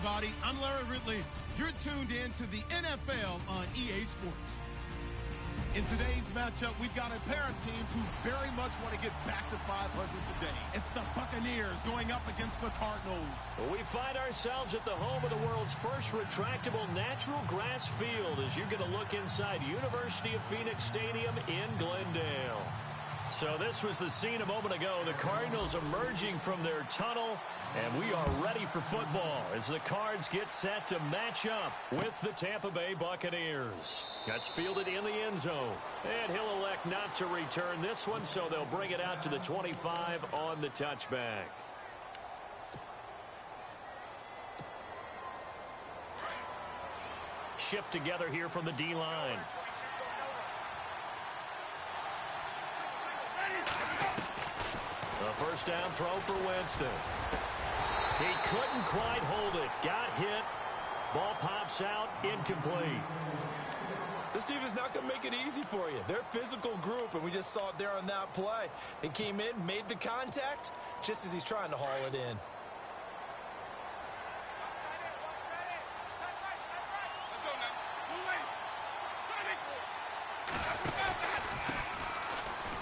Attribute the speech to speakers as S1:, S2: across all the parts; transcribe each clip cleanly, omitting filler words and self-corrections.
S1: everybody. I'm Larry Ridley. You're tuned in to the NFL on EA Sports. In today's matchup, we've got a pair of teams who very much want to get back to 500 today. It's the Buccaneers going up against the Cardinals.
S2: We find ourselves at the home of the world's first retractable natural grass field as you get a look inside University of Phoenix Stadium in Glendale. So this was the scene a moment ago. The Cardinals emerging from their tunnel, and we are ready for football as the Cards get set to match up with the Tampa Bay Buccaneers. That's fielded in the end zone, and he'll elect not to return this one, so they'll bring it out to the 25 on the touchback. Shift together here from the D-line. The first down throw for Winston. He couldn't quite hold it. Got hit. Ball pops out. Incomplete.
S3: This defense is not going to make it easy for you. They're a physical group, and we just saw it there on that play. He came in, made the contact, just as he's trying to haul it in.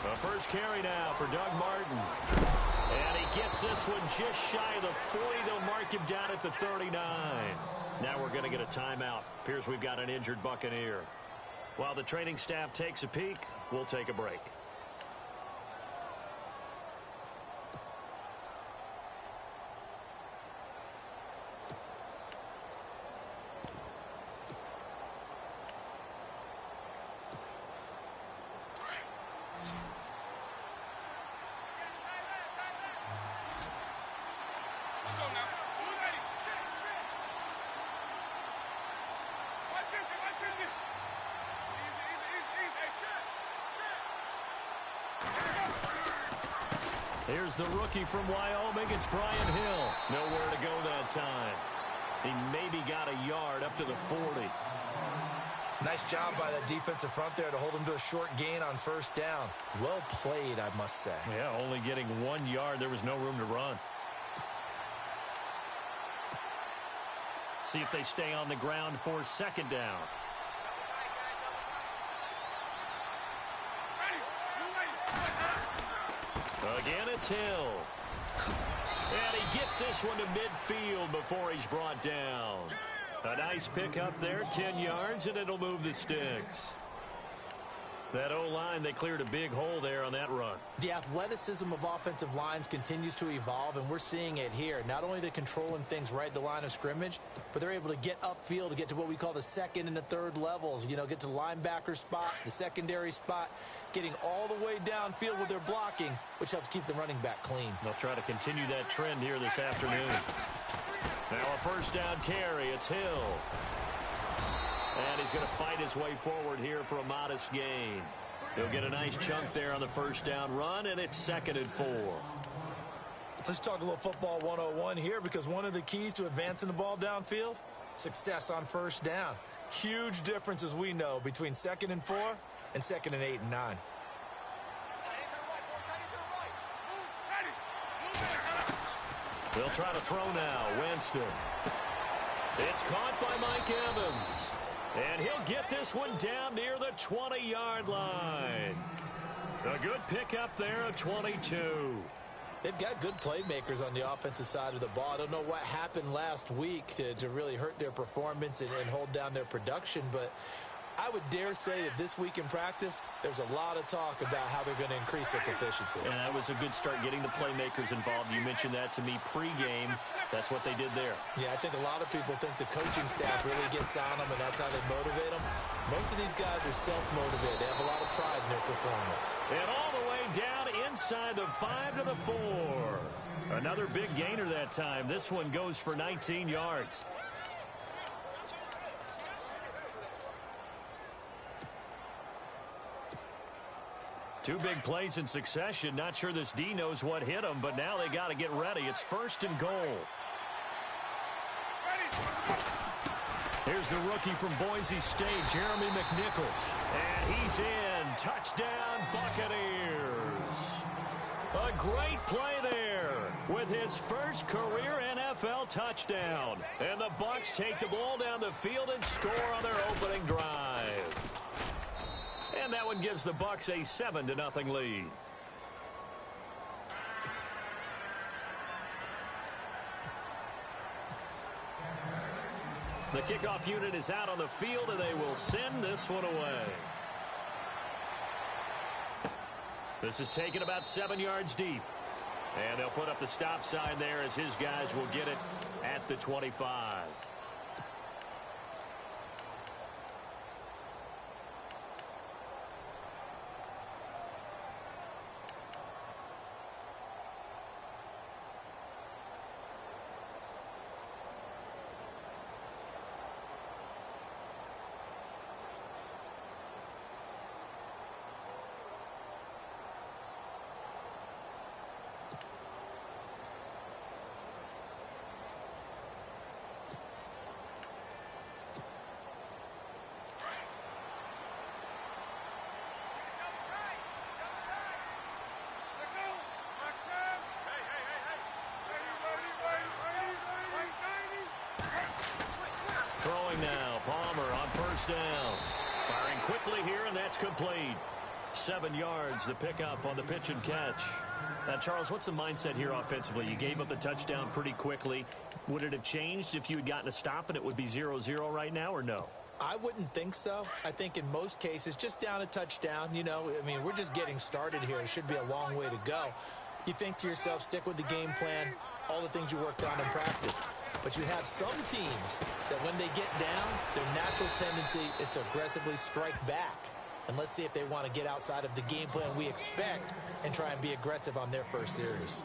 S2: The first carry now for Doug Martin. And he gets this one just shy of the 40. They'll mark him down at the 39. Now we're going to get a timeout. Appears we've got an injured Buccaneer. While the training staff takes a peek, we'll take a break. Here's the rookie from Wyoming. It's Brian Hill. Nowhere to go that time. He maybe got a yard up to the 40.
S3: Nice job by that defensive front there to hold him to a short gain on first down. Well played, I must say.
S2: Yeah, only getting 1 yard. There was no room to run. See if they stay on the ground for second down. Again, it's Hill. And he gets this one to midfield before he's brought down. A nice pickup there, 10 yards, and it'll move the sticks. That O-line, they cleared a big hole there on that run.
S3: The athleticism of offensive lines continues to evolve, and we're seeing it here. Not only they're controlling things right at the line of scrimmage, but they're able to get upfield to get to what we call the second and the third levels. You know, get to the linebacker spot, the secondary spot, getting all the way downfield with their blocking, which helps keep the running back clean.
S2: They'll try to continue that trend here this afternoon. Now a first down carry. It's Hill. And he's going to fight his way forward here for a modest gain. He'll get a nice chunk there on the first down run, and it's 2nd and 4.
S3: Let's talk a little football 101 here, because one of the keys to advancing the ball downfield, success on first down. Huge difference, as we know, between 2nd and 4 and 2nd and 8 and 9.
S2: They'll try to throw now. Winston. It's caught by Mike Evans. And he'll get this one down near the 20-yard line. A good pickup there at 22.
S3: They've got good playmakers on the offensive side of the ball. I don't know what happened last week to really hurt their performance and hold down their production, but I would dare say that this week in practice, there's a lot of talk about how they're going to increase their proficiency.
S2: And that was a good start getting the playmakers involved. You mentioned that to me pregame. That's what they did there.
S3: Yeah, I think a lot of people think the coaching staff really gets on them, and that's how they motivate them. Most of these guys are self-motivated. They have a lot of pride in their performance.
S2: And all the way down inside the 5 to the 4. Another big gainer that time. This one goes for 19 yards. Two big plays in succession. Not sure this D knows what hit him, but now they got to get ready. It's 1st and goal. Here's the rookie from Boise State, Jeremy McNichols. And he's in. Touchdown, Buccaneers. A great play there with his first career NFL NFL touchdown. And the Bucs take the ball down the field and score on their opening drive. And that one gives the Bucs a 7-0 lead. The kickoff unit is out on the field, and they will send this one away. This is taken about 7 yards deep. And they'll put up the stop sign there as his guys will get it at the 25. Throwing now, Palmer on first down. Firing quickly here, and that's complete. 7 yards, the pickup on the pitch and catch. Now, Charles, what's the mindset here offensively? You gave up the touchdown pretty quickly. Would it have changed if you had gotten a stop and it would be 0-0 right now, or no?
S3: I wouldn't think so. I think in most cases, just down a touchdown, you know, I mean, we're just getting started here. It should be a long way to go. You think to yourself, stick with the game plan, all the things you worked on in practice. But you have some teams that when they get down, their natural tendency is to aggressively strike back. And let's see if they want to get outside of the game plan we expect and try and be aggressive on their first series.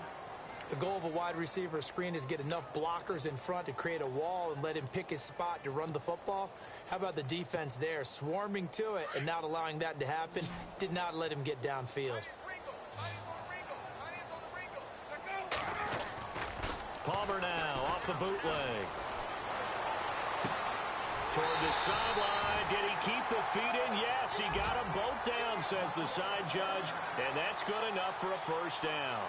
S3: The goal of a wide receiver screen is get enough blockers in front to create a wall and let him pick his spot to run the football. How about the defense there, swarming to it and not allowing that to happen? Did not let him get downfield.
S2: Palmer now off the bootleg. Toward the sideline. Did he keep the feet in? Yes, he got them both down, says the side judge. And that's good enough for a first down.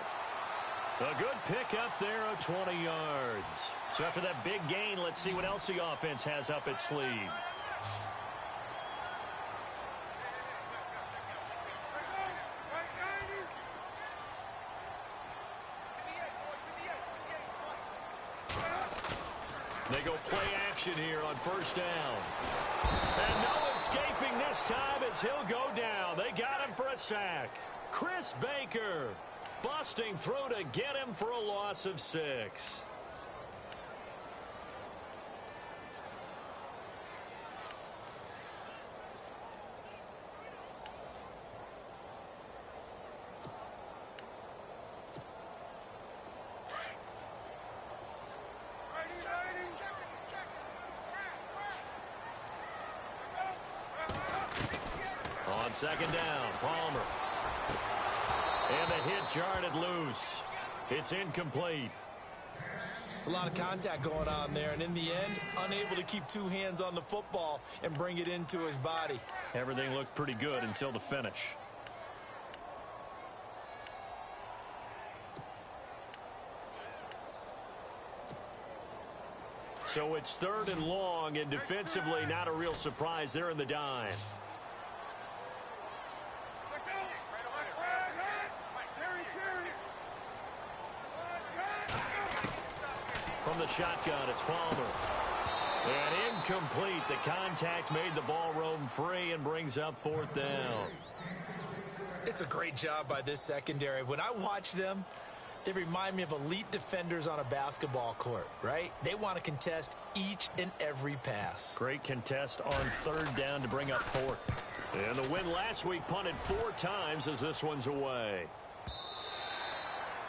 S2: A good pickup there of 20 yards. So after that big gain, let's see what else the offense has up its sleeve. They go play action here on first down. And no escaping this time as he'll go down. They got him for a sack. Chris Baker busting through to get him for a loss of 6. On second down, Palmer. And the hit jarred it loose. It's incomplete.
S3: It's a lot of contact going on there, and in the end, unable to keep two hands on the football and bring it into his body.
S2: Everything looked pretty good until the finish. So it's 3rd and long, and defensively not a real surprise. They're in the dime. From the shotgun, it's Palmer. And incomplete. The contact made the ball roam free and brings up 4th down.
S3: It's a great job by this secondary. When I watch them, they remind me of elite defenders on a basketball court, right? They want to contest each and every pass.
S2: Great contest on 3rd down to bring up 4th. And the win last week punted 4 times as this one's away.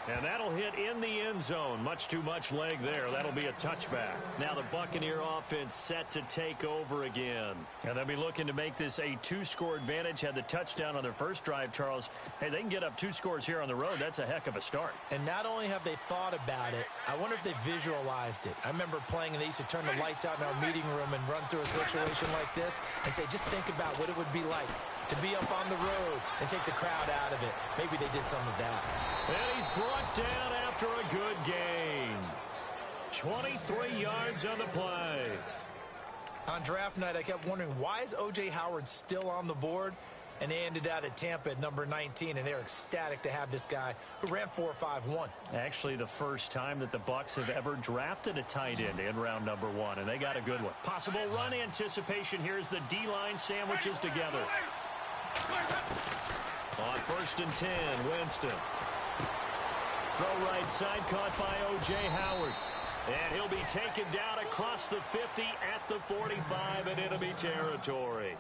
S2: And that'll hit in the end zone. Much too much leg there. That'll be a touchback. Now the Buccaneer offense set to take over again. And they'll be looking to make this a 2-score advantage. Had the touchdown on their first drive, Charles. Hey, they can get up 2 scores here on the road. That's a heck of a start.
S3: And not only have they thought about it, I wonder if they visualized it. I remember playing and they used to turn the lights out in our meeting room and run through a situation like this and say, just think about what it would be like to be up on the road and take the crowd out of it. Maybe they did some of that.
S2: And he's brought down after a good gain. 23 yards on the play.
S3: On draft night, I kept wondering, why is O.J. Howard still on the board? And they ended out at Tampa at number 19, and they're ecstatic to have this guy who ran 4.51.
S2: Actually, the first time that the Bucs have ever drafted a tight end in round number 1, and they got a good one. Possible run anticipation. Here's the D-line sandwiches together. On 1st and 10, Winston. Throw right side, caught by O.J. Howard. And he'll be taken down across the 50 at the 45 in enemy territory.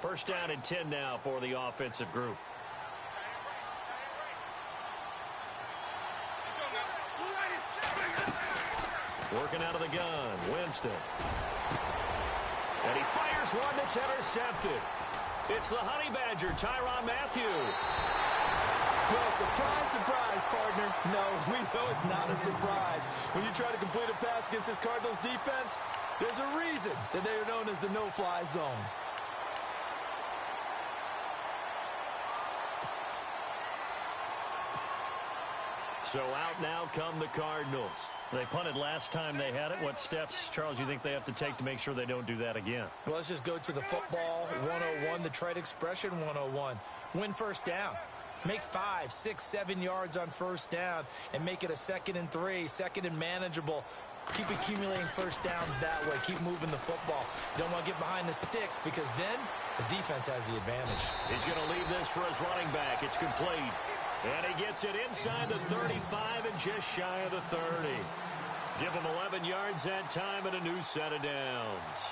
S2: First down and 10 now for the offensive group. Working out of the gun, Winston. And he fires one that's intercepted. It's the Honey Badger, Tyrann Mathieu.
S3: Well, surprise, surprise, partner. No, we know it's not a surprise. When you try to complete a pass against this Cardinals defense, there's a reason that they are known as the no-fly zone.
S2: So out now come the Cardinals. They punted last time they had it. What steps, Charles, you think they have to take to make sure they don't do that again?
S3: Well, let's just go to the football 101, the trade expression 101. Win first down. Make 5, 6, 7 yards on first down and make it a 2nd and 3, 2nd and manageable. Keep accumulating first downs that way. Keep moving the football. You don't want to get behind the sticks because then the defense has the advantage.
S2: He's going to leave this for his running back. It's complete. And he gets it inside the 35 and just shy of the 30. Give him 11 yards that time and a new set of downs.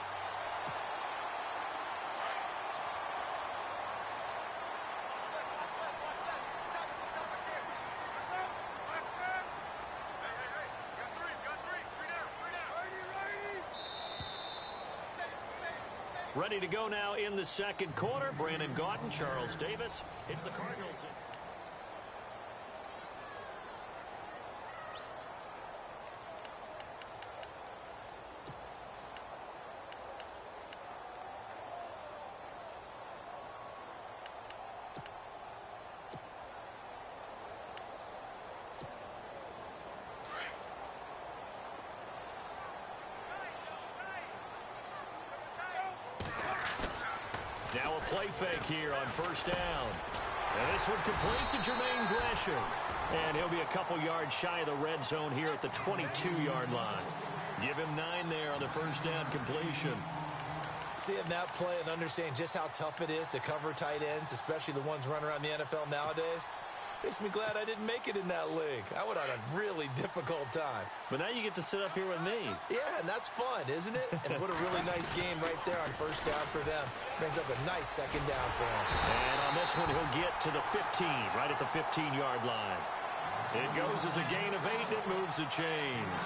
S2: Ready to go now in the second quarter. Brandon Gaudin, Charles Davis. It's the Cardinals. Now a play fake here on first down. And this one complete to Jermaine Gresham. And he'll be a couple yards shy of the red zone here at the 22-yard line. Give him 9 there on the first down completion.
S3: Seeing that play and understanding just how tough it is to cover tight ends, especially the ones running around the NFL nowadays, makes me glad I didn't make it in that league. I would have had a really difficult time.
S2: But now you get to sit up here with me.
S3: Yeah, and that's fun, isn't it? And what a really nice game right there on first down for them. Brings up a nice second down for them.
S2: And on this one, he'll get to the 15, right at the 15-yard line. It goes as a gain of 8, and it moves the chains.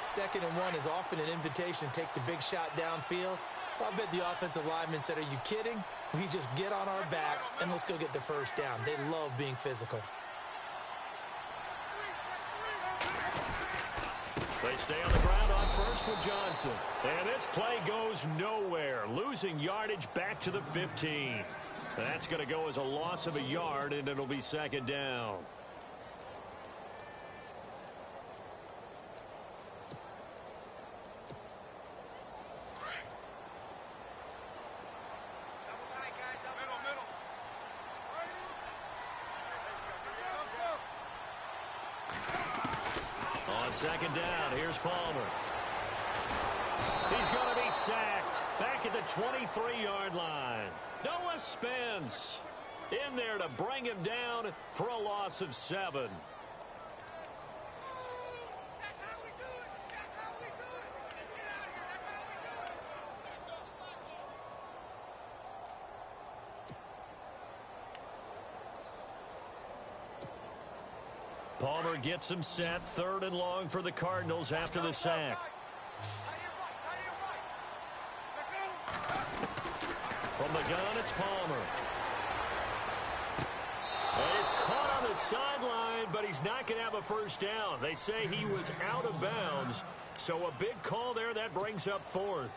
S3: 2nd and 1 is often an invitation to take the big shot downfield. I bet the offensive lineman said, are you kidding? We just get on our backs and let's go get the first down. They love being physical.
S2: They stay on the ground on first with Johnson. And this play goes nowhere. Losing yardage back to the 15. That's going to go as a loss of a yard, and it'll be second down. Second down, here's Palmer. He's going to be sacked back at the 23-yard line. Noah Spence in there to bring him down for a loss of 7. Palmer gets him set, 3rd and long for the Cardinals after the sack. From the gun, it's Palmer. And he's caught on the the sideline, but he's not going to have a first down. They say he was out of bounds, so a big call there. That brings up fourth.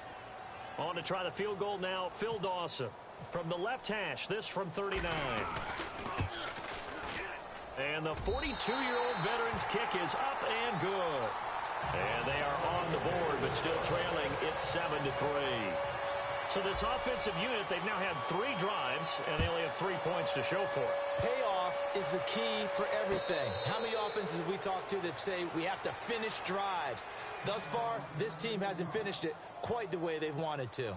S2: On to try the field goal now, Phil Dawson. From the left hash, this from 39. And the 42-year-old veteran's kick is up and good. And they are on the board, but still trailing. It's 7-3. So this offensive unit, they've now had 3 drives, and they only have 3 points to show for it.
S3: Payoff is the key for everything. How many offenses we talk to that say we have to finish drives? Thus far, this team hasn't finished it quite the way they've wanted to.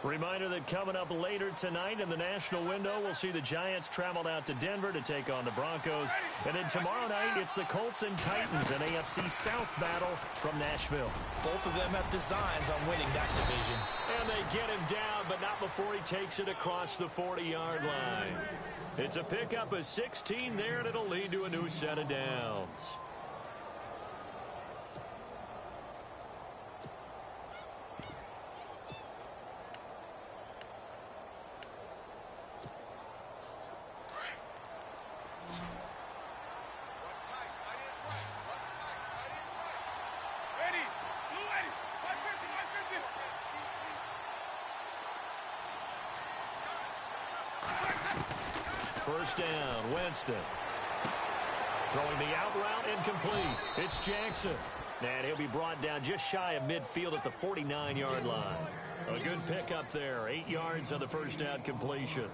S2: Reminder that coming up later tonight in the national window, we'll see the Giants travel out to Denver to take on the Broncos. And then tomorrow night, it's the Colts and Titans, an AFC South battle from Nashville.
S3: Both of them have designs on winning that division.
S2: And they get him down, but not before he takes it across the 40-yard line. It's a pickup of 16 there, and it'll lead to a new set of downs. First down, Winston. Throwing the out route, incomplete. It's Jackson. And he'll be brought down just shy of midfield at the 49-yard line. A good pickup there. 8 yards on the first down completion.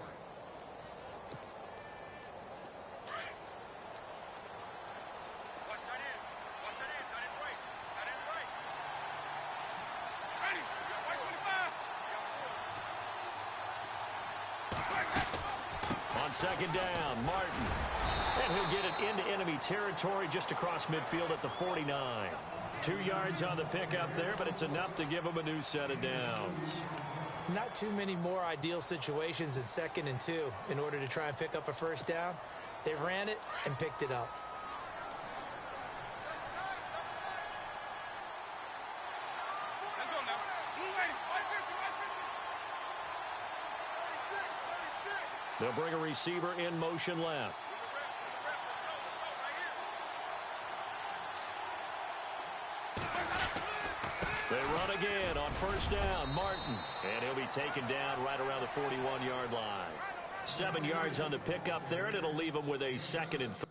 S2: On second down, Martin. And he'll get it into enemy territory just across midfield at the 49. 2 yards on the pickup there, but it's enough to give him a new set of downs.
S3: Not too many more ideal situations in 2nd and 2 in order to try and pick up a first down. They ran it and picked it up.
S2: They'll bring a receiver in motion left. They run again on first down, Martin. And he'll be taken down right around the 41-yard line. 7 yards on the pickup there, and it'll leave him with a 2nd and 3.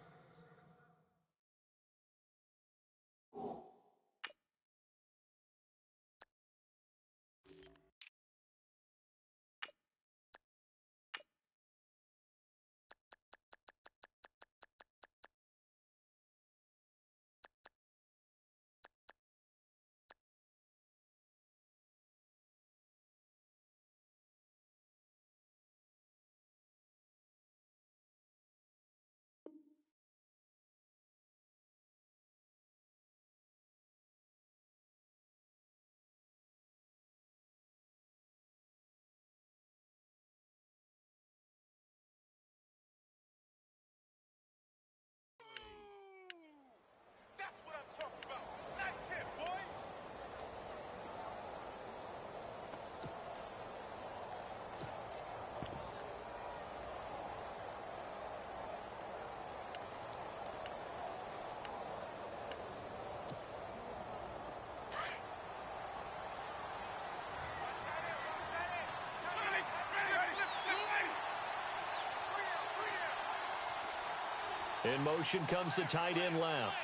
S2: In motion comes the tight end left.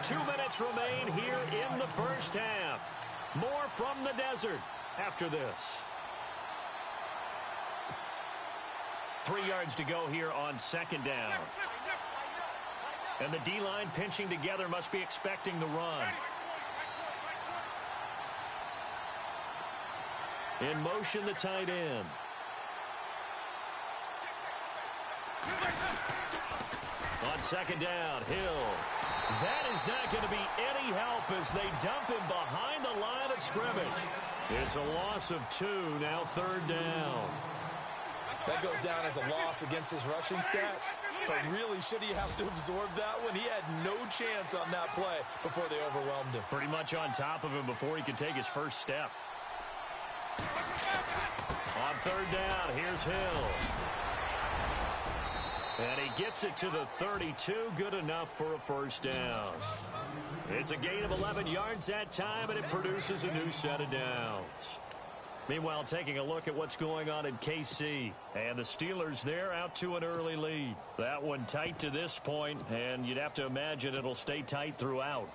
S2: Two minutes remain here in the first half. More from the desert after this. 3 yards to go here on second down. And the D-line pinching together, must be expecting the run. In motion, the tight end. On second down, Hill. That is not going to be any help as they dump him behind the line of scrimmage. It's a loss of 2, now 3rd down.
S3: That goes down as a loss against his rushing stats. But really, should he have to absorb that one? He had no chance on that play before they overwhelmed him.
S2: Pretty much on top of him before he could take his first step. On 3rd down, here's Hills. And he gets it to the 32, good enough for a first down. It's a gain of 11 yards that time, and it produces a new set of downs. Meanwhile, taking a look at what's going on in KC. And the Steelers, they're out to an early lead. That one tight to this point, and you'd have to imagine it'll stay tight throughout.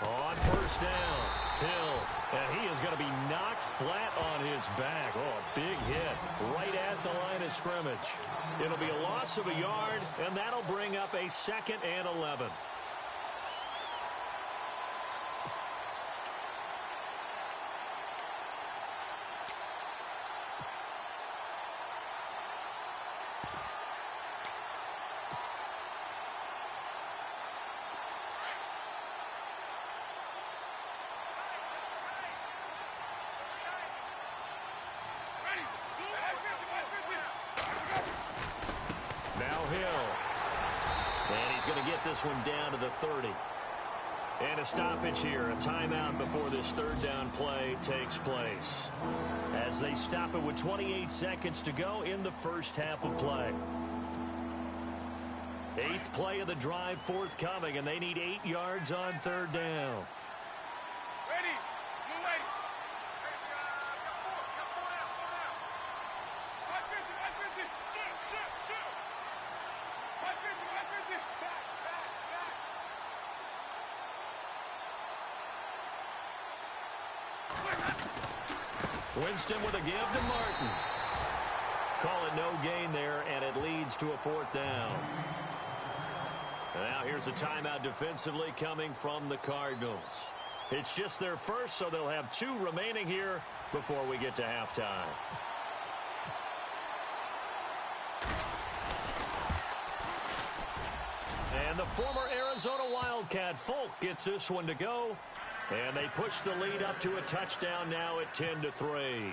S2: On 1st down, Hill, and he is going to be knocked flat on his back. Oh, a big hit right at the line of scrimmage. It'll be a loss of a yard, and that'll bring up a 2nd and 11. Going to get this one down to the 30. And a stoppage here, a timeout before this 3rd down play takes place. As they stop it with 28 seconds to go in the first half of play. 8th play of the drive forthcoming, and they need 8 yards on 3rd down. Winston with a give to Martin. Call it no gain there, and it leads to a 4th down. Now here's a timeout defensively coming from the Cardinals. It's just their first, so they'll have 2 remaining here before we get to halftime. And the former Arizona Wildcat Folk gets this one to go. And they push the lead up to a touchdown now at 10-3.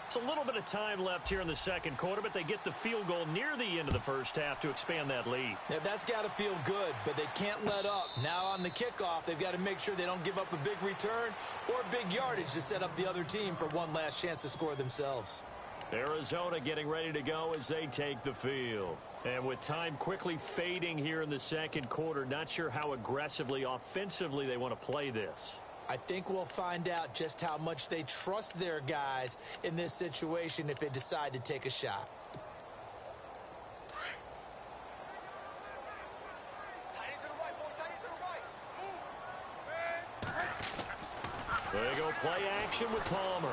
S2: It's a little bit of time left here in the 2nd quarter, but they get the field goal near the end of the first half to expand that lead.
S3: Yeah, that's got to feel good, but they can't let up. Now on the kickoff, they've got to make sure they don't give up a big return or big yardage to set up the other team for one last chance to score themselves.
S2: Arizona getting ready to go as they take the field. And with time quickly fading here in the 2nd quarter, not sure how aggressively, offensively they want to play this.
S3: I think we'll find out just how much they trust their guys in this situation if they decide to take a shot.
S2: There you go, play action with Palmer.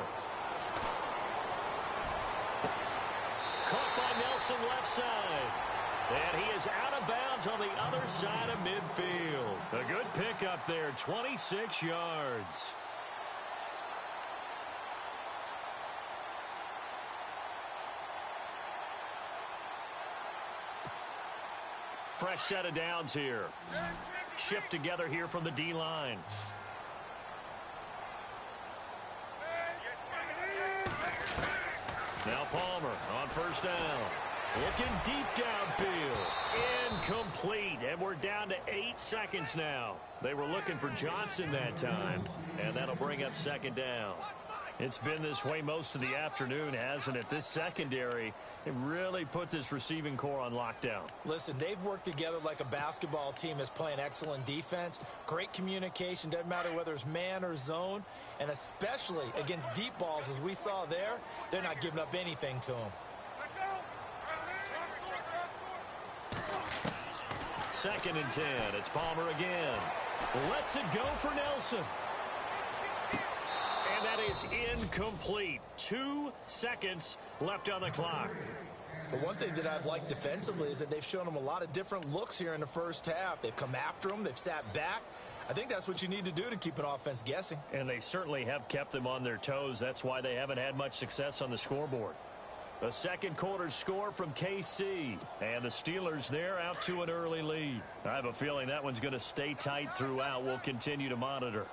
S2: Caught by Nelson left side. And he is out of bounds on the other side of midfield. A good pickup there, 26 yards. Fresh set of downs here. Shift together here from the D-line. Now Palmer on 1st down. Looking deep downfield. Incomplete. And we're down to 8 seconds now. They were looking for Johnson that time. And that'll bring up 2nd down. It's been this way most of the afternoon, hasn't it? This secondary, it really put this receiving core on lockdown.
S3: Listen, they've worked together like a basketball team that's playing excellent defense. Great communication. Doesn't matter whether it's man or zone. And especially against deep balls, as we saw there, they're not giving up anything to them.
S2: 2nd and 10. It's Palmer again. Lets it go for Nelson. And that is incomplete. 2 seconds left on the clock.
S3: The one thing that I've liked defensively is that they've shown them a lot of different looks here in the first half. They've come after them. They've sat back. I think that's what you need to do to keep an offense guessing.
S2: And they certainly have kept them on their toes. That's why they haven't had much success on the scoreboard. The second quarter score from KC. And the Steelers there out to an early lead. I have a feeling that one's going to stay tight throughout. We'll continue to monitor.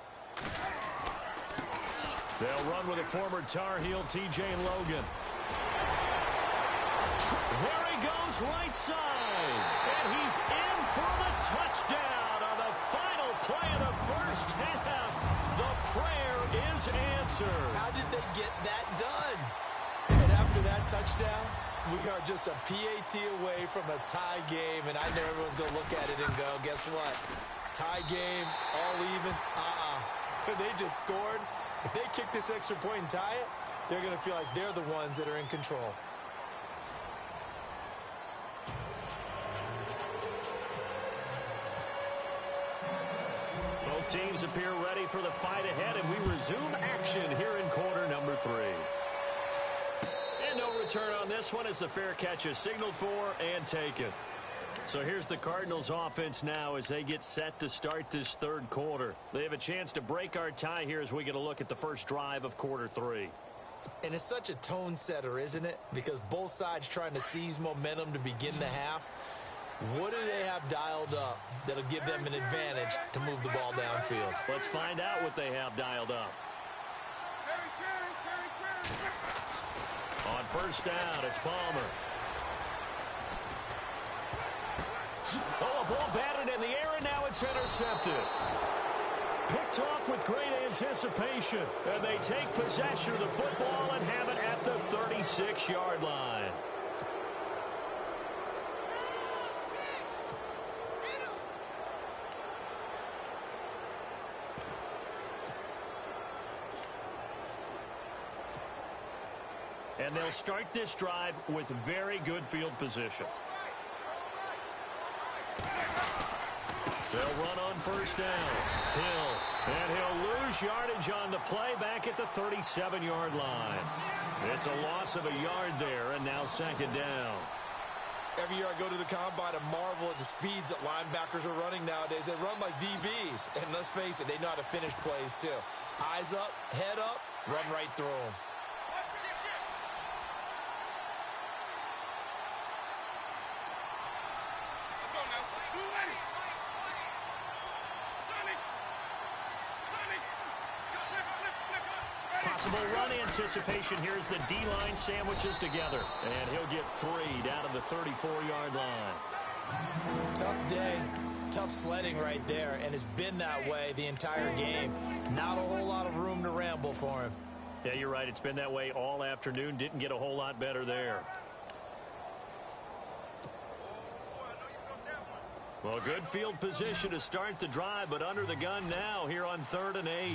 S2: They'll run with a former Tar Heel, TJ Logan. There he goes right side. And he's in for the touchdown on the final play of the first half. The prayer is answered.
S3: How did they get that done? And after that touchdown, we are just a PAT away from a tie game. And I know everyone's going to look at it and go, guess what? Tie game, all even? They just scored. If they kick this extra point and tie it, they're going to feel like they're the ones that are in control.
S2: Both teams appear ready for the fight ahead, and we resume action here in quarter number 3. And no return on this one as the fair catch is signaled for and taken. So here's the Cardinals offense now as they get set to start this third quarter. They have a chance to break our tie here as we get a look at the first drive of quarter 3.
S3: And it's such a tone setter, isn't it? Because both sides trying to seize momentum to begin the half. What do they have dialed up that'll give them an advantage to move the ball downfield?
S2: Let's find out what they have dialed up. On first down, it's Palmer. Oh, a ball batted in the air, and now it's intercepted. Picked off with great anticipation. And they take possession of the football and have it at the 36-yard line. And they'll start this drive with very good field position. They'll run on first down. Hill. And he'll lose yardage on the play back at the 37-yard line. It's a loss of a yard there, and now second down.
S3: Every year I go to the combine and marvel at the speeds that linebackers are running nowadays. They run like DBs. And let's face it, they know how to finish plays too. Eyes up, head up, run right through them.
S2: Possible run anticipation here as the D-line sandwiches together. And he'll get 3 down to the 34-yard line.
S3: Tough day, tough sledding right there, and it's been that way the entire game. Not a whole lot of room to ramble for him.
S2: Yeah, you're right. It's been that way all afternoon. Didn't get a whole lot better there. Well, good field position to start the drive, but under the gun now here on 3rd and 8.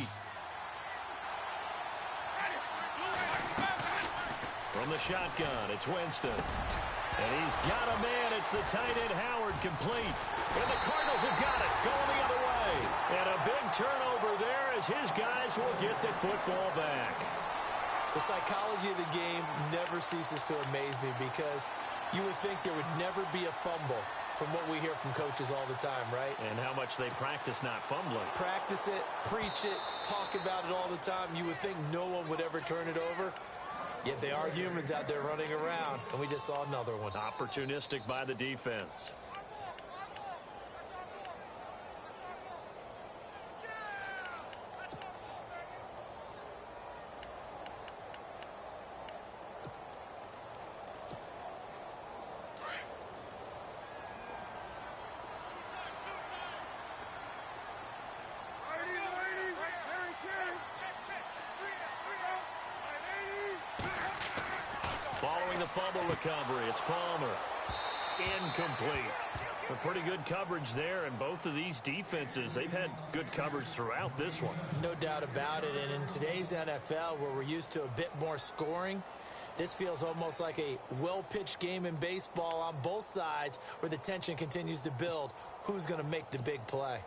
S2: From the shotgun, it's Winston. And he's got a man. It's the tight end, Howard, complete. And the Cardinals have got it, going the other way. And a big turnover there as his guys will get the football back.
S3: The psychology of the game never ceases to amaze me because you would think there would never be a fumble from what we hear from coaches all the time, right?
S2: And how much they practice not fumbling.
S3: Practice it, preach it, talk about it all the time. You would think no one would ever turn it over. Yet they are humans out there running around, and we just saw another one.
S2: Opportunistic by the defense. Following the fumble recovery, it's Palmer. Incomplete. A pretty good coverage there, and both of these defenses, they've had good coverage throughout this one.
S3: No doubt about it, and in today's NFL, where we're used to a bit more scoring, this feels almost like a well-pitched game in baseball on both sides where the tension continues to build. Who's going to make the big play?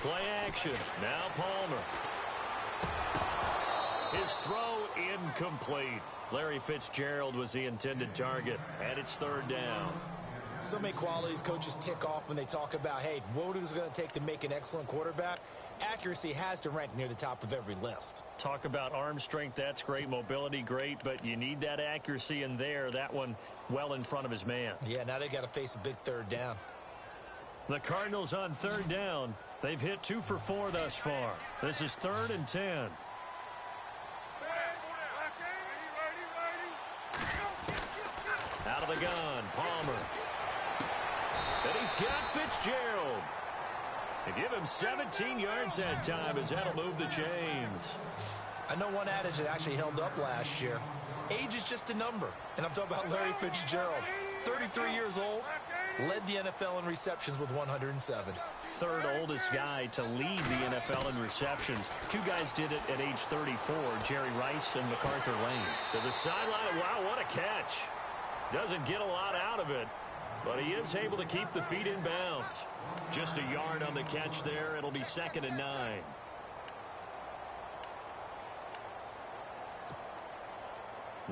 S3: Play action. Now Palmer.
S2: His throw incomplete. Larry Fitzgerald was the intended target, and it's third down.
S3: So many qualities coaches tick off when they talk about, hey, what is it going to take to make an excellent quarterback? Accuracy has to rank near the top of every list.
S2: Talk about arm strength, that's great. Mobility, great, but you need that accuracy in there. That one well in front of his man.
S3: Yeah, now they got to face a big third down.
S2: The Cardinals on third down. They've hit 2 for 4 thus far. This is 3rd and 10. Out of the gun, Palmer. And he's got Fitzgerald. They give him 17 yards that time as that'll move the chains.
S3: I know one adage that actually held up last year. Age is just a number. And I'm talking about Larry Fitzgerald. 33 years old, led the NFL in receptions with 107.
S2: Third oldest guy to lead the NFL in receptions. 2 guys did it at age 34, Jerry Rice and MacArthur Lane. To the sideline, wow, what a catch. Doesn't get a lot out of it, but he is able to keep the feet in bounds. Just a yard on the catch there. It'll be 2nd and 9.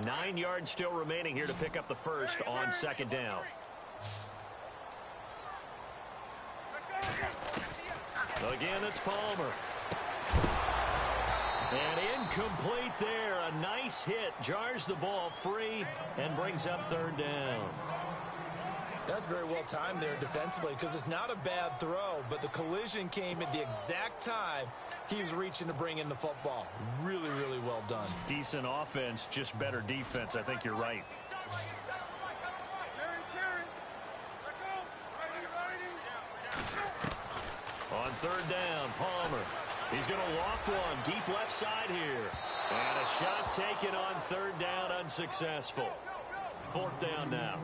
S2: Nine yards still remaining here to pick up the first on 2nd down. Again, it's Palmer. And incomplete there. A nice hit. Jars the ball free and brings up 3rd down.
S3: That's very well timed there defensively because it's not a bad throw, but the collision came at the exact time he was reaching to bring in the football. Really, really well done.
S2: Decent offense, just better defense. I think you're right. On 3rd down, Palmer. He's going to loft one deep left side here. And a shot taken on 3rd down, unsuccessful. 4th down now.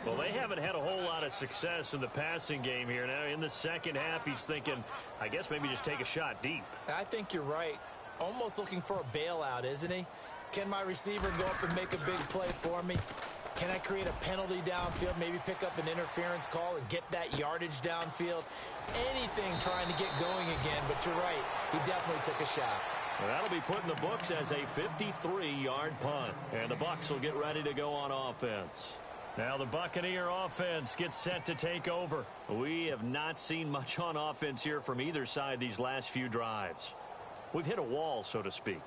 S2: Well, they haven't had a whole lot of success in the passing game here. Now, in the second half, he's thinking, I guess maybe just take a shot deep.
S3: I think you're right. Almost looking for a bailout, isn't he? Can my receiver go up and make a big play for me? Can I create a penalty downfield, maybe pick up an interference call and get that yardage downfield? Anything trying to get going again, but you're right. He definitely took a shot.
S2: Well, that'll be put in the books as a 53-yard punt. And the Bucs will get ready to go on offense. Now the Buccaneer offense gets set to take over. We have not seen much on offense here from either side these last few drives. We've hit a wall, so to speak.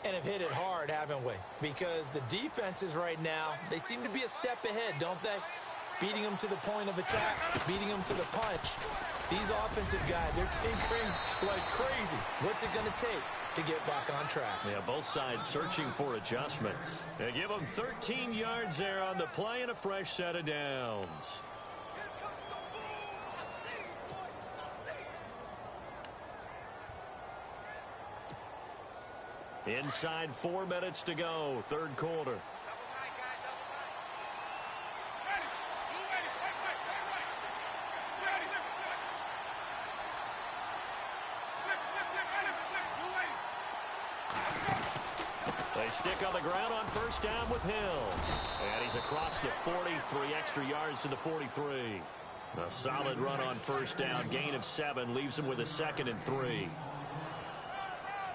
S3: And have hit it hard, haven't we? Because the defenses right now, they seem to be a step ahead, don't they? Beating them to the point of attack, beating them to the punch. These offensive guys, they're tinkering like crazy. What's it going to take to get back on track?
S2: Yeah, both sides searching for adjustments. They give them 13 yards there on the play and a fresh set of downs. Inside 4 minutes to go, 3rd quarter. They stick on the ground on 1st down with Hill. And he's across the 40, 3 extra yards to the 43. A solid run on 1st down, gain of 7, leaves him with a 2nd and 3.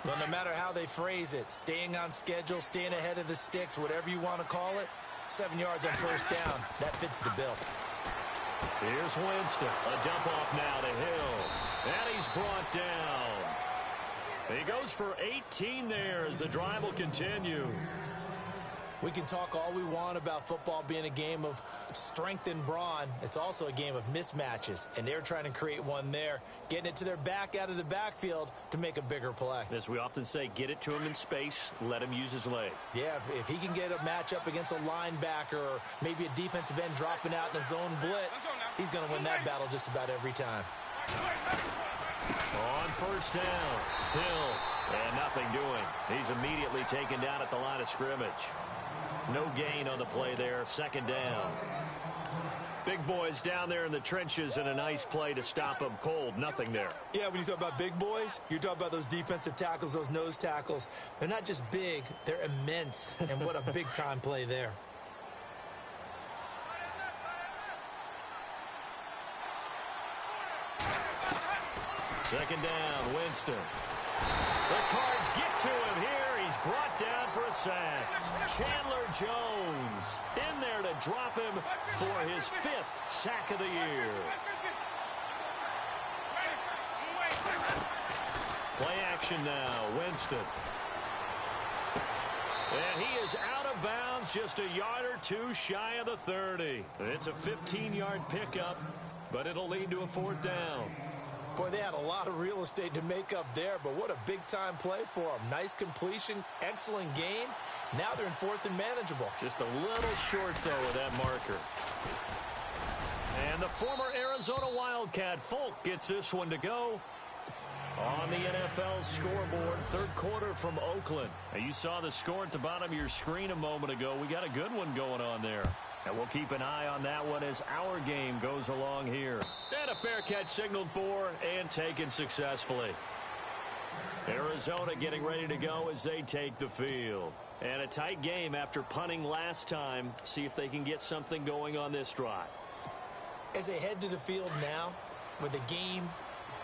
S3: Well, no matter how they phrase it, staying on schedule, staying ahead of the sticks, whatever you want to call it, 7 yards on 1st down, that fits the bill.
S2: Here's Winston. A dump off now to Hill. And he's brought down. He goes for 18 there as the drive will continue.
S3: We can talk all we want about football being a game of strength and brawn. It's also a game of mismatches, and they're trying to create one there, getting it to their back out of the backfield to make a bigger play.
S2: As we often say, get it to him in space, let him use his leg.
S3: Yeah, if he can get a matchup against a linebacker or maybe a defensive end dropping out in a zone blitz, he's going to win that battle just about every time.
S2: On 1st down, Hill, and nothing doing. He's immediately taken down at the line of scrimmage. No gain on the play there, 2nd down. Big boys down there in the trenches and a nice play to stop them cold. Nothing there.
S3: Yeah, when you talk about big boys, you're talking about those defensive tackles, those nose tackles. They're not just big, they're immense. And what a big-time play there.
S2: Second down, Winston. The Cards get to him here. He's brought down for a sack. Chandler Jones in there to drop him for his 5th sack of the year. Play action now. Winston. And he is out of bounds, just a yard or two shy of the 30. It's a 15-yard pickup, but it'll lead to a 4th down.
S3: Boy, they had a lot of real estate to make up there, but what a big-time play for them. Nice completion, excellent gain. Now they're in 4th and manageable.
S2: Just a little short, though, of that marker. And the former Arizona Wildcat, Folk, gets this one to go. On the NFL scoreboard, 3rd quarter from Oakland. And you saw the score at the bottom of your screen a moment ago. We got a good one going on there. And we'll keep an eye on that one as our game goes along here. And a fair catch signaled for and taken successfully. Arizona getting ready to go as they take the field. And a tight game after punting last time. See if they can get something going on this drive.
S3: As they head to the field now, with the game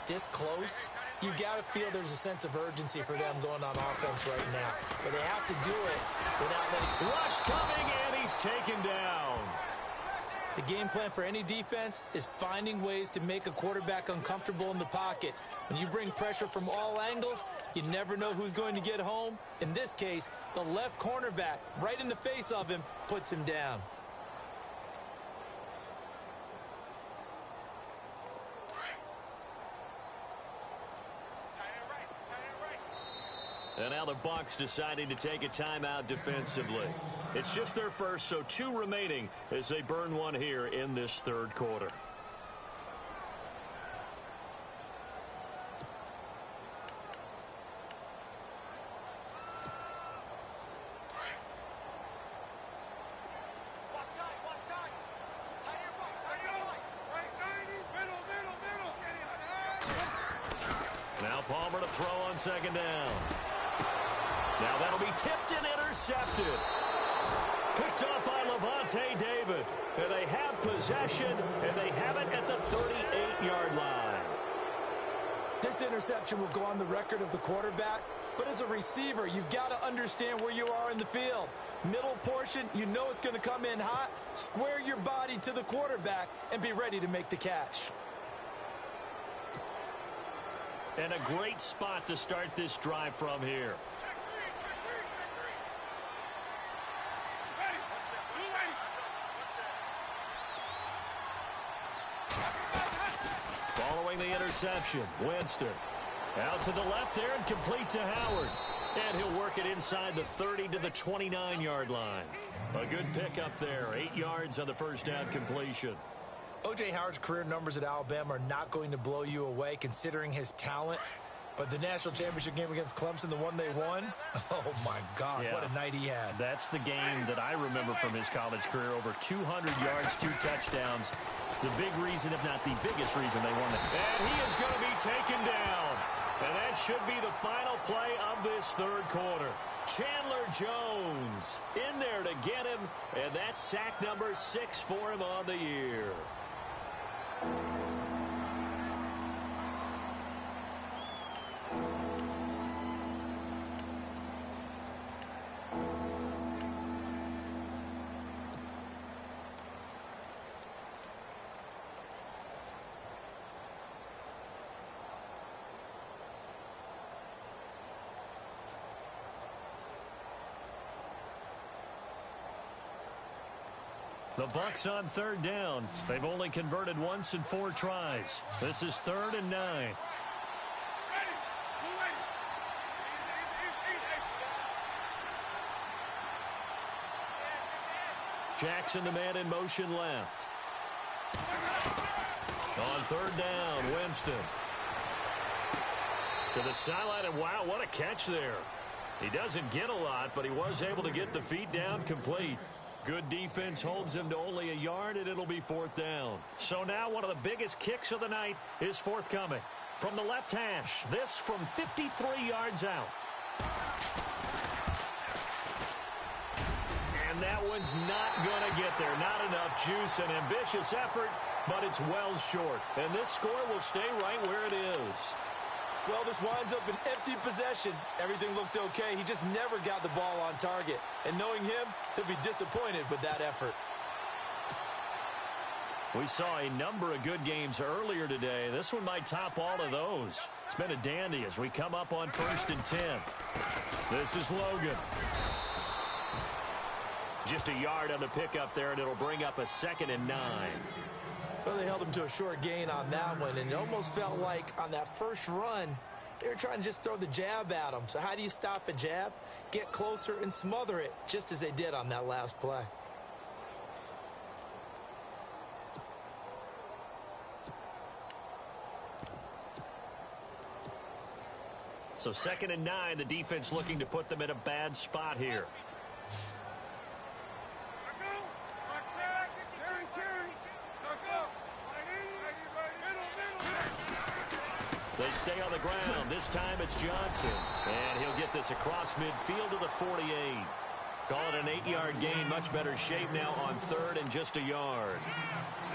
S3: this close, you've got to feel there's a sense of urgency for them going on offense right now. But they have to do it without letting...
S2: Rush coming, and he's taken down.
S3: The game plan for any defense is finding ways to make a quarterback uncomfortable in the pocket. When you bring pressure from all angles, you never know who's going to get home. In this case, the left cornerback, right in the face of him, puts him down.
S2: And now the Bucs deciding to take a timeout defensively. It's just their first, so 2 remaining as they burn one here in this 3rd quarter. Now Palmer to throw on 2nd down. Now that'll be tipped and intercepted. Picked up by Levante David. And they have possession, and they have it at the 38-yard line.
S3: This interception will go on the record of the quarterback, but as a receiver, you've got to understand where you are in the field. Middle portion, you know it's going to come in hot. Square your body to the quarterback and be ready to make the catch.
S2: And a great spot to start this drive from here. Following the interception, Winston. Out to the left there and complete to Howard. And he'll work it inside the 30 to the 29-yard line. A good pickup there. 8 yards on the 1st down completion.
S3: O.J. Howard's career numbers at Alabama are not going to blow you away considering his talent. But the national championship game against Clemson, the one they won, oh, my God, yeah. What a night he had.
S2: That's the game that I remember from his college career. Over 200 yards, 2 touchdowns. The big reason, if not the biggest reason, they won it. And he is going to be taken down. And that should be the final play of this 3rd quarter. Chandler Jones in there to get him. And that's sack number 6 for him on the year. The Bucs on 3rd down. They've only converted once in 4 tries. This is 3rd and 9. Jackson, the man in motion left. On 3rd down, Winston. To the sideline, and wow, what a catch there. He doesn't get a lot, but he was able to get the feet down complete. Good defense holds him to only a yard, and it'll be 4th down. So now one of the biggest kicks of the night is forthcoming. From the left hash, this from 53 yards out. And that one's not going to get there. Not enough juice, an ambitious effort, but it's well short. And this score will stay right where it is.
S3: Well, this winds up an empty possession. Everything looked okay. He just never got the ball on target. And knowing him, he'll be disappointed with that effort.
S2: We saw a number of good games earlier today. This one might top all of those. It's been a dandy as we come up on 1st and 10. This is Logan. Just a yard on the pickup there, and it'll bring up a 2nd and 9.
S3: Well, they held him to a short gain on that one, and it almost felt like on that first run, they were trying to just throw the jab at him. So how do you stop a jab? Get closer and smother it, just as they did on that last play.
S2: So 2nd and 9, the defense looking to put them in a bad spot here. They stay on the ground. This time it's Johnson. And he'll get this across midfield to the 48. Call it an 8-yard gain. Much better shape now on 3rd and just a yard.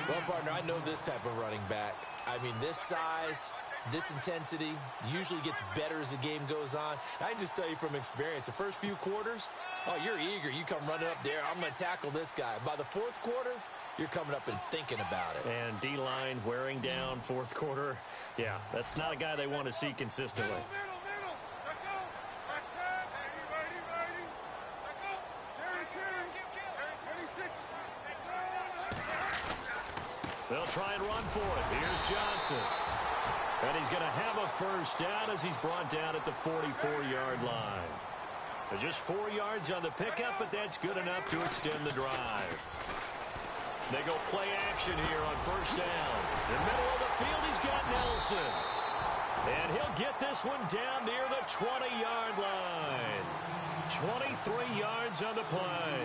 S3: Well, partner, I know this type of running back. I mean, this size, this intensity usually gets better as the game goes on. I can just tell you from experience, the first few quarters, oh, you're eager. You come running up there. I'm going to tackle this guy. By the 4th quarter, you're coming up and thinking about it.
S2: And D-line wearing down 4th quarter. Yeah, that's not a guy they want to see consistently. They'll try and run for it. Here's Johnson. And he's going to have a first down as he's brought down at the 44-yard line. Just 4 yards on the pickup, but that's good enough to extend the drive. They go play action here on 1st down. In the middle of the field, he's got Nelson. And he'll get this one down near the 20-yard line. 23 yards on the play.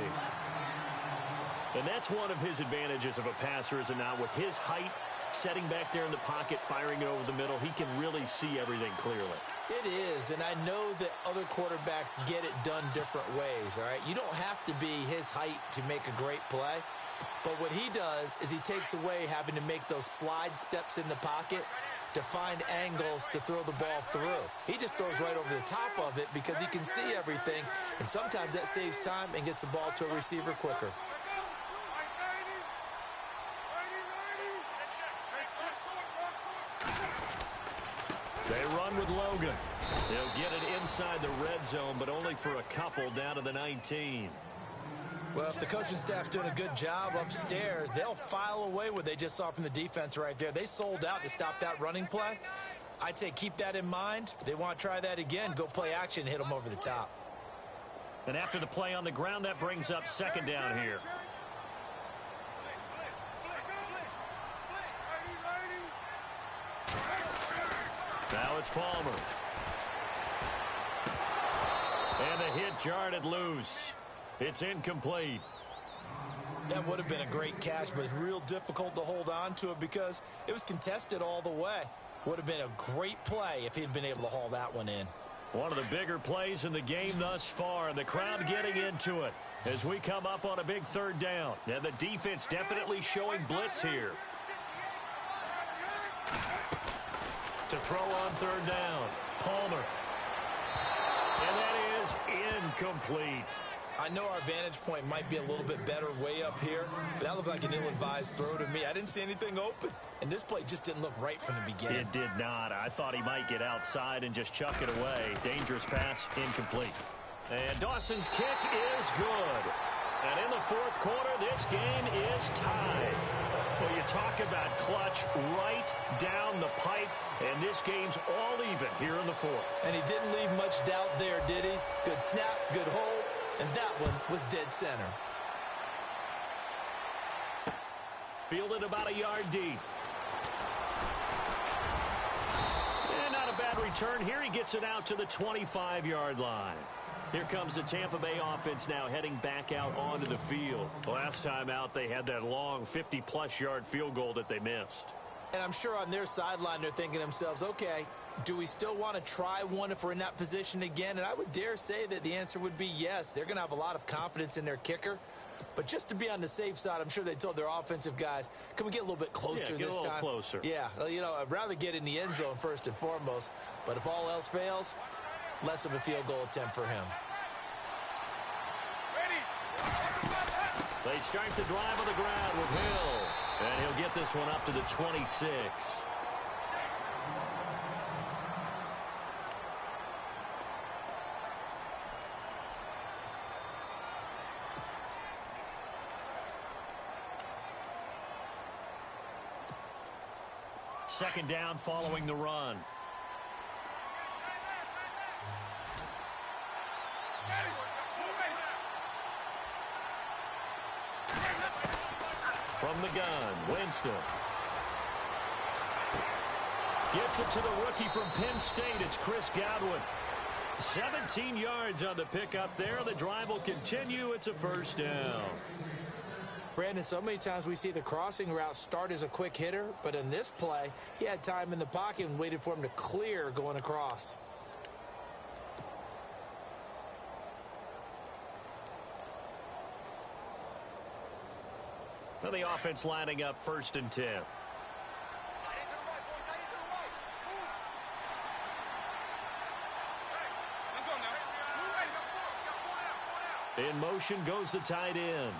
S2: And that's one of his advantages of a passer, is it not? With his height, setting back there in the pocket, firing it over the middle, he can really see everything clearly.
S3: It is, and I know that other quarterbacks get it done different ways, all right? You don't have to be his height to make a great play. But what he does is he takes away having to make those slide steps in the pocket to find angles to throw the ball through. He just throws right over the top of it because he can see everything, and sometimes that saves time and gets the ball to a receiver quicker.
S2: They run with Logan. They'll get it inside the red zone, but only for a couple down to the 19.
S3: Well, if the coaching staff's doing a good job upstairs, they'll file away what they just saw from the defense right there. They sold out to stop that running play. I'd say keep that in mind. If they want to try that again, go play action and hit them over the top.
S2: And after the play on the ground, that brings up 2nd down here. Now it's Palmer. And the hit jarred loose. It's incomplete.
S3: That would have been a great catch, but it's real difficult to hold on to it because it was contested all the way. Would have been a great play if he'd been able to haul that one in.
S2: One of the bigger plays in the game thus far, and the crowd getting into it as we come up on a big 3rd down. And the defense definitely showing blitz here. To throw on 3rd down, Palmer. And that is incomplete.
S3: I know our vantage point might be a little bit better way up here, but that looked like an ill-advised throw to me. I didn't see anything open, and this play just didn't look right from the beginning.
S2: It did not. I thought he might get outside and just chuck it away. Dangerous pass, incomplete. And Dawson's kick is good. And in the 4th quarter, this game is tied. Well, you talk about clutch right down the pipe, and this game's all even here in the 4th.
S3: And he didn't leave much doubt there, did he? Good snap, good hold. And that one was dead center.
S2: Fielded about a yard deep. And not a bad return here. He gets it out to the 25-yard line. Here comes the Tampa Bay offense now heading back out onto the field. Last time out, they had that long 50-plus yard field goal that they missed.
S3: And I'm sure on their sideline they're thinking to themselves, okay, do we still want to try one if we're in that position again? And I would dare say that the answer would be yes. They're going to have a lot of confidence in their kicker. But just to be on the safe side, I'm sure they told their offensive guys, can we get a little bit closer
S2: get
S3: this
S2: a little
S3: time?
S2: Closer.
S3: Yeah, well, you know, I'd rather get in the end zone first and foremost. But if all else fails, less of a field goal attempt for him.
S2: They start the drive on the ground with Hill. And he'll get this one up to the 26. Second down following the run. From the gun, Winston. Gets it to the rookie from Penn State. It's Chris Godwin. 17 yards on the pickup there. The drive will continue. It's a first down.
S3: Brandon, so many times we see the crossing route start as a quick hitter, but in this play, he had time in the pocket and waited for him to clear going across.
S2: Well, the offense lining up 1st and 10. In motion goes the tight end.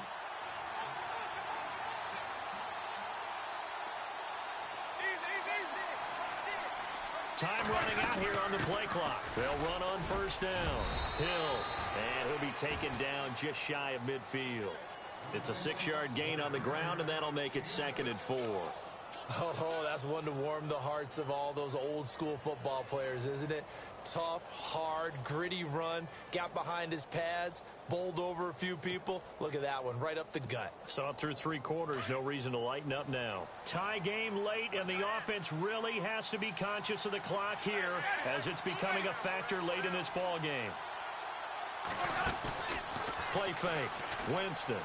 S2: Time running out here on the play clock. They'll run on 1st down. Hill, and he'll be taken down just shy of midfield. It's a 6-yard gain on the ground, and that'll make it 2nd and 4.
S3: Oh, that's one to warm the hearts of all those old-school football players, isn't it? Tough, hard, gritty run, got behind his pads, bowled over a few people. Look at that one, right up the gut.
S2: So up through 3 quarters, no reason to lighten up now. Tie game late, and the offense really has to be conscious of the clock here as it's becoming a factor late in this ball game. Play fake, Winston.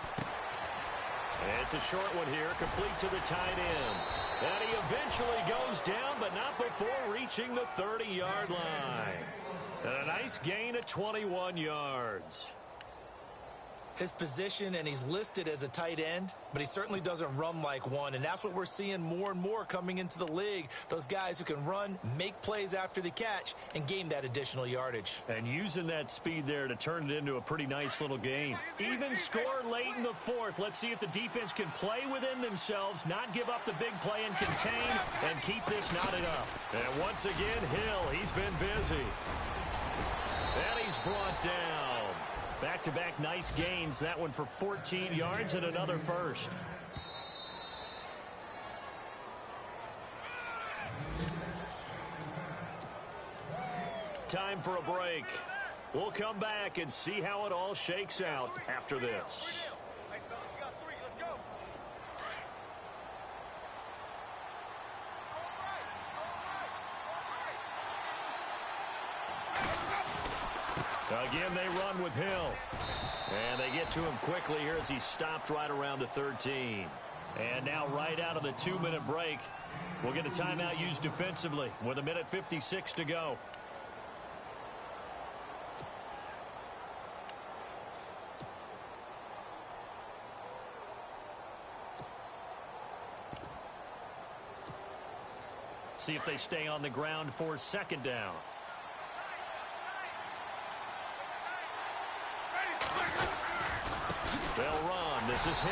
S2: It's a short one here, complete to the tight end. And he eventually goes down, but not before reaching the 30-yard line. And a nice gain of 21 yards.
S3: His position, and he's listed as a tight end, but he certainly doesn't run like one, and that's what we're seeing more and more coming into the league. Those guys who can run, make plays after the catch, and gain that additional yardage.
S2: And using that speed there to turn it into a pretty nice little gain. Even score late in the 4th. Let's see if the defense can play within themselves, not give up the big play and contain, and keep this knotted up. And once again, Hill, he's been busy. And he's brought down. Back-to-back nice gains. That one for 14 yards and another first. Time for a break. We'll come back and see how it all shakes out after this. Again, they run with Hill. And they get to him quickly here as he stopped right around the 13. And now right out of the 2-minute break, we'll get a timeout used defensively with 1:56 to go. See if they stay on the ground for 2nd down. They'll run. This is Hill.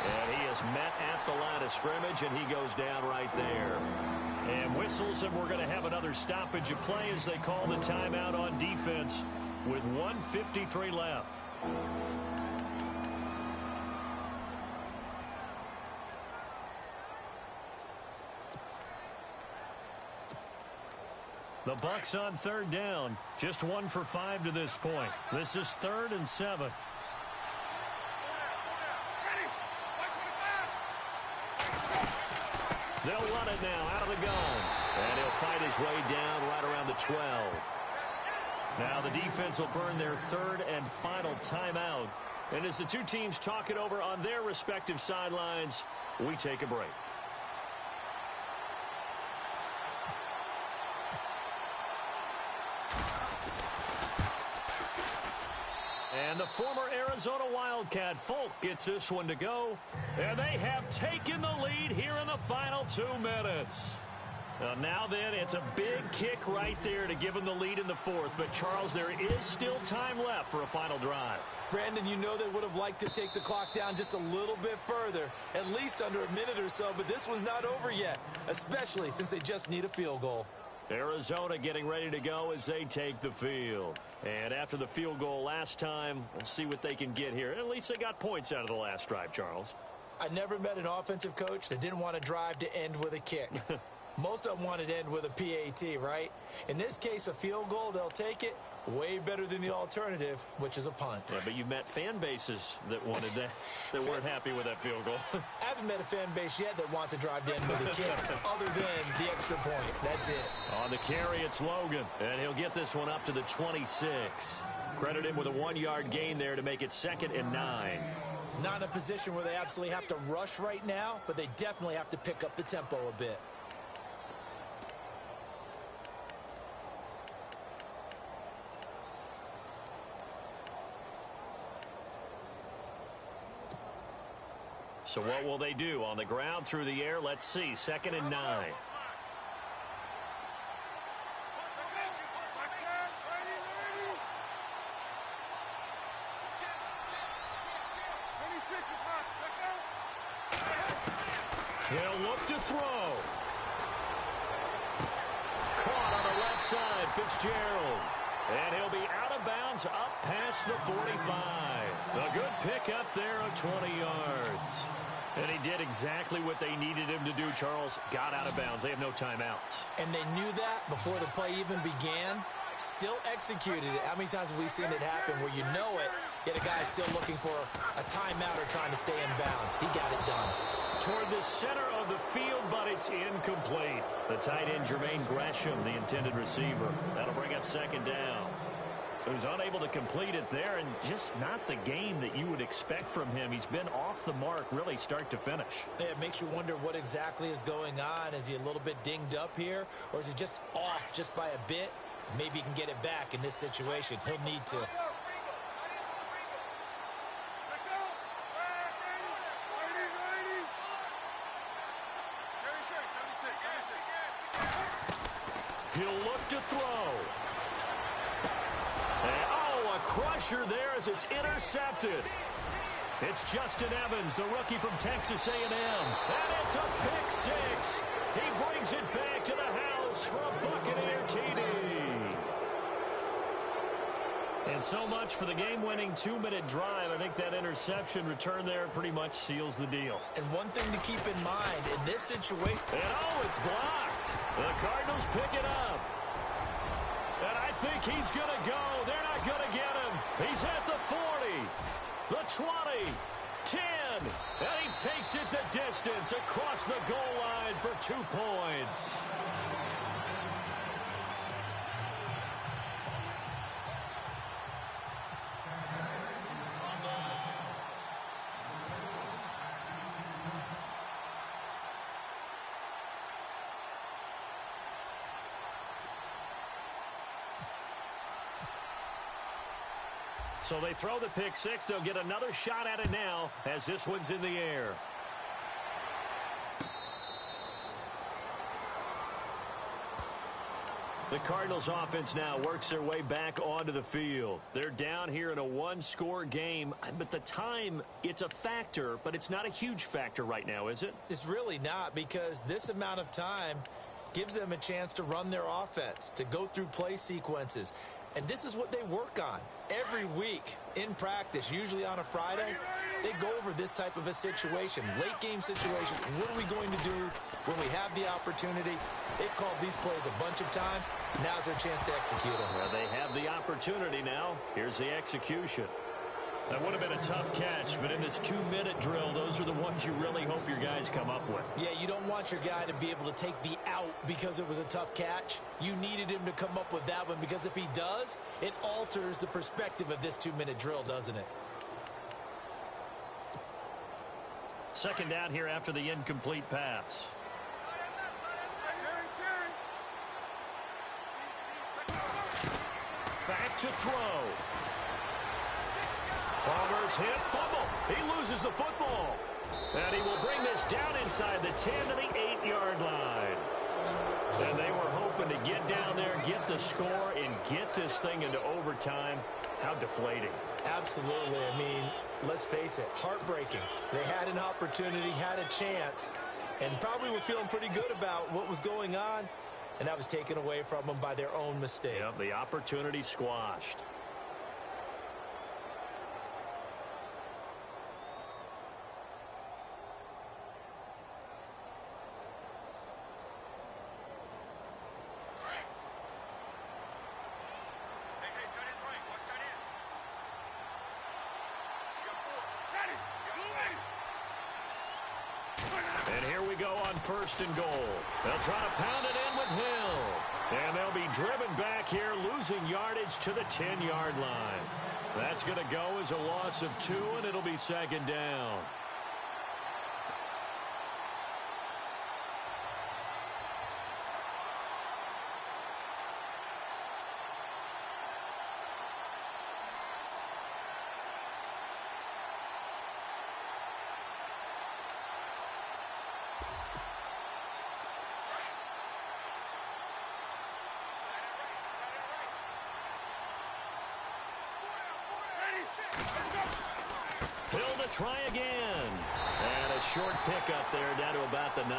S2: And he is met at the line of scrimmage, and he goes down right there. And whistles, and we're going to have another stoppage of play as they call the timeout on defense with 1:53 left. The Bucs on 3rd down. Just 1 for 5 to this point. This is 3rd and 7. They'll run it now out of the gun. And he'll fight his way down right around the 12. Now the defense will burn their 3rd and final timeout. And as the two teams talk it over on their respective sidelines, we take a break. And the former Arizona Wildcat Folk gets this one to go. And they have taken the lead here in the final 2 minutes. Now then, it's a big kick right there to give them the lead in the fourth. But, Charles, there is still time left for a final drive.
S3: Brandon, you know they would have liked to take the clock down just a little bit further, at least under a minute or so. But this was not over yet, especially since they just need a field goal.
S2: Arizona getting ready to go as they take the field. And after the field goal last time, we'll see what they can get here. At least they got points out of the last drive, Charles.
S3: I never met an offensive coach that didn't want to drive to end with a kick. Most of them wanted to end with a PAT, right? In this case, a field goal, they'll take it. Way better than the alternative, which is a punt.
S2: Yeah, but you've met fan bases that wanted that, that weren't happy with that field goal.
S3: I haven't met a fan base yet that wants to drive to end with a kick, other than the extra point. That's it.
S2: On the carry, it's Logan, and he'll get this one up to the 26. Credit him with a 1-yard gain there to make it 2nd and 9.
S3: Not in a position where they absolutely have to rush right now, but they definitely have to pick up the tempo a bit.
S2: So what will they do? On the ground, through the air, let's see. 2nd and 9. He'll look to throw. Caught on the left side, Fitzgerald. And he'll be out of bounds up past the 45. A good pickup there of 20 yards. And he did exactly what they needed him to do, Charles. Got out of bounds. They have no timeouts.
S3: And they knew that before the play even began. Still executed it. How many times have we seen it happen where you know it, yet a guy's still looking for a timeout or trying to stay in bounds? He got it done.
S2: Toward the center of the field, but it's incomplete. The tight end, Jermaine Gresham, the intended receiver. That'll bring up 2nd down. So he's unable to complete it there, and just not the game that you would expect from him. He's been off the mark, really, start to finish.
S3: Yeah, it makes you wonder what exactly is going on. Is he a little bit dinged up here, or is he just off just by a bit? Maybe he can get it back in this situation. He'll need to.
S2: He'll look to throw. And, oh, a crusher there as it's intercepted. It's Justin Evans, the rookie from Texas A&M. And it's a pick 6. He brings it back to the house for a Buccaneer TD. And so much for the game-winning 2-minute drive. I think that interception return there pretty much seals the deal.
S3: And one thing to keep in mind in this situation.
S2: And oh, it's blocked. The Cardinals pick it up. And I think he's going to go. They're not going to get him. He's at the 40, the 20, 10. And he takes it the distance across the goal line for 2 points. So they throw the pick 6. They'll get another shot at it now as this one's in the air. The Cardinals offense now works their way back onto the field. They're down here in a 1-score game, but the time, it's a factor, but it's not a huge factor right now, is it?
S3: It's really not, because this amount of time gives them a chance to run their offense, to go through play sequences. And this is what they work on every week in practice, usually on a Friday. They go over this type of a situation, late game situation. What are we going to do when we have the opportunity? They've called these plays a bunch of times. Now's their chance to execute them.
S2: Well, they have the opportunity now. Here's the execution. That would have been a tough catch, but in this 2-minute drill, those are the ones you really hope your guys come up with.
S3: Yeah, you don't want your guy to be able to take the out because it was a tough catch. You needed him to come up with that one, because if he does, it alters the perspective of this 2-minute drill, doesn't it?
S2: 2nd down here after the incomplete pass. Back to throw. Palmer's hit, fumble. He loses the football. And he will bring this down inside the 10 to the 8-yard line. And they were hoping to get down there, get the score, and get this thing into overtime. How deflating.
S3: Absolutely. I mean, let's face it, heartbreaking. They had an opportunity, had a chance, and probably were feeling pretty good about what was going on, and that was taken away from them by their own mistake.
S2: Yep, the opportunity squashed. And here we go on 1st and goal. They'll try to pound it in with Hill. And they'll be driven back here, losing yardage to the 10-yard line. That's going to go as a loss of 2, and it'll be 2nd down. Hill to try again. And a short pickup there down to about the 9.